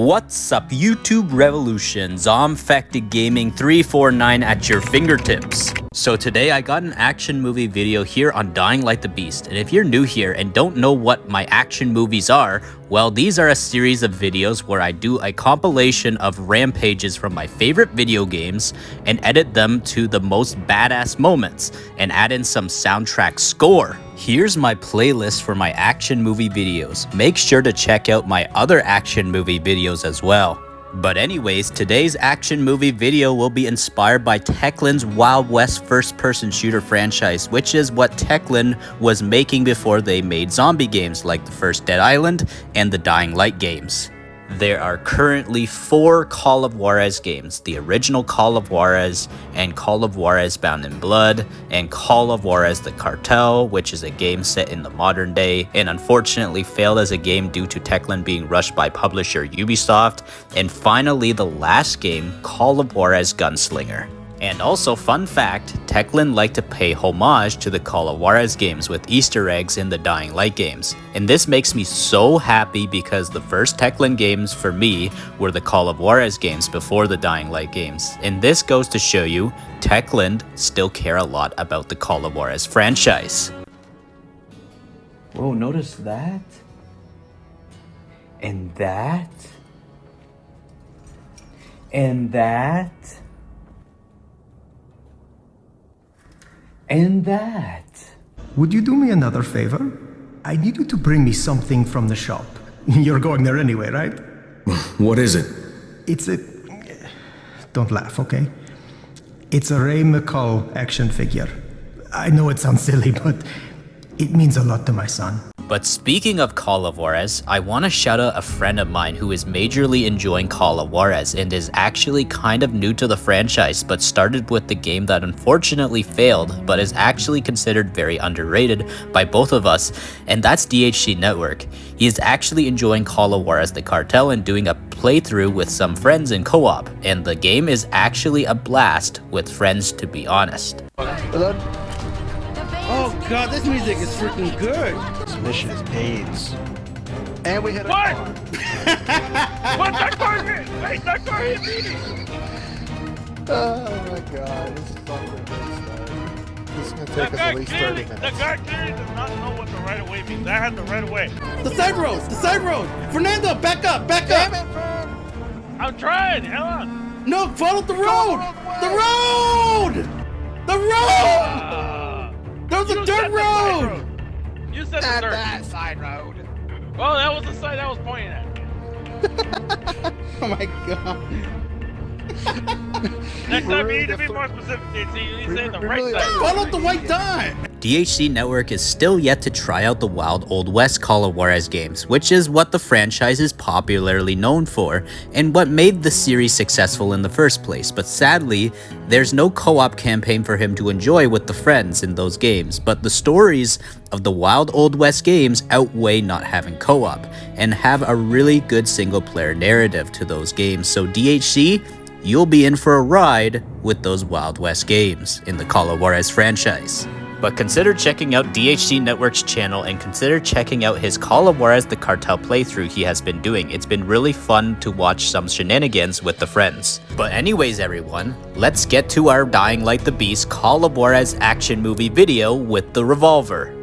What's up, YouTube Revolution? ZombfectedGaming 349 at your fingertips. So today I got an action movie video here on Dying Like the Beast, and if you're new here and don't know what my action movies are, well, these are a series of videos where I do a compilation of rampages from my favorite video games and edit them to the most badass moments and add in some soundtrack score. Here's my playlist for my action movie videos. Make sure to check out my other action movie videos as well. But anyways, today's action movie video will be inspired by Techland's Wild West first-person shooter franchise, which is what Techland was making before they made zombie games like the first Dead Island and the Dying Light games. There are currently 4 Call of Juarez games: the original Call of Juarez, and Call of Juarez Bound in Blood, and Call of Juarez the Cartel, which is a game set in the modern day and unfortunately failed as a game due to Techland being rushed by publisher Ubisoft, and finally the last game, Call of Juarez Gunslinger. And also, fun fact, Techland liked to pay homage to the Call of Juarez games with Easter eggs in the Dying Light games. And this makes me so happy because the first Techland games for me were the Call of Juarez games before the Dying Light games. And this goes to show you, Techland still care a lot about the Call of Juarez franchise. Whoa, notice that? And that? And that? And that. Would you do me another favor? I need you to bring me something from the shop. You're going there anyway, right? What is it? It's a... Don't laugh, okay? It's a McCall action figure. I know it sounds silly, but it means a lot to my son. But speaking of Call of Juarez, I want to shout out a friend of mine who is majorly enjoying Call of Juarez and is actually kind of new to the franchise, but started with the game that unfortunately failed, but is actually considered very underrated by both of us, and that's DHC Network. He is actually enjoying Call of Juarez the Cartel and doing a playthrough with some friends in co-op, and the game is actually a blast with friends, to be honest. Oh god, this music is freaking good! This mission is AIDS. And we hit a what? car. What? That car hit! Wait, that car hit me! Oh my god, this is fucking good. This is gonna take us at least 30 minutes. The guy clearly does not know what the right of way means. I had the right of way. The side road! The side road! Fernando, back up! Back up! Damn it, Fern! I'm trying, hell on! No, follow the road! The road! The road! There's a dirt road! You said Not the dirt. that side road. Oh, that was the side I was pointing at. Oh my god. Next time you need to be more specific, DC. You say the right side. Follow the white dot! DHC Network is still yet to try out the Wild Old West Call of Juarez games, which is what the franchise is popularly known for, and what made the series successful in the first place. But sadly, there's no co-op campaign for him to enjoy with the friends in those games, but the stories of the Wild Old West games outweigh not having co-op, and have a really good single-player narrative to those games. So DHC, you'll be in for a ride with those Wild West games in the Call of Juarez franchise. But consider checking out DHC Network's channel and consider checking out his Call of Juarez the Cartel playthrough he has been doing. It's been really fun to watch some shenanigans with the friends. But anyways everyone, let's get to our Dying Like the Beast Call of Juarez action movie video with the Revolver.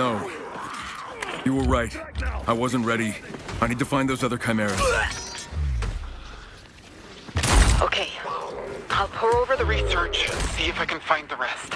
No. You were right. I wasn't ready. I need to find those other chimeras. Okay. I'll pour over the research, see if I can find the rest.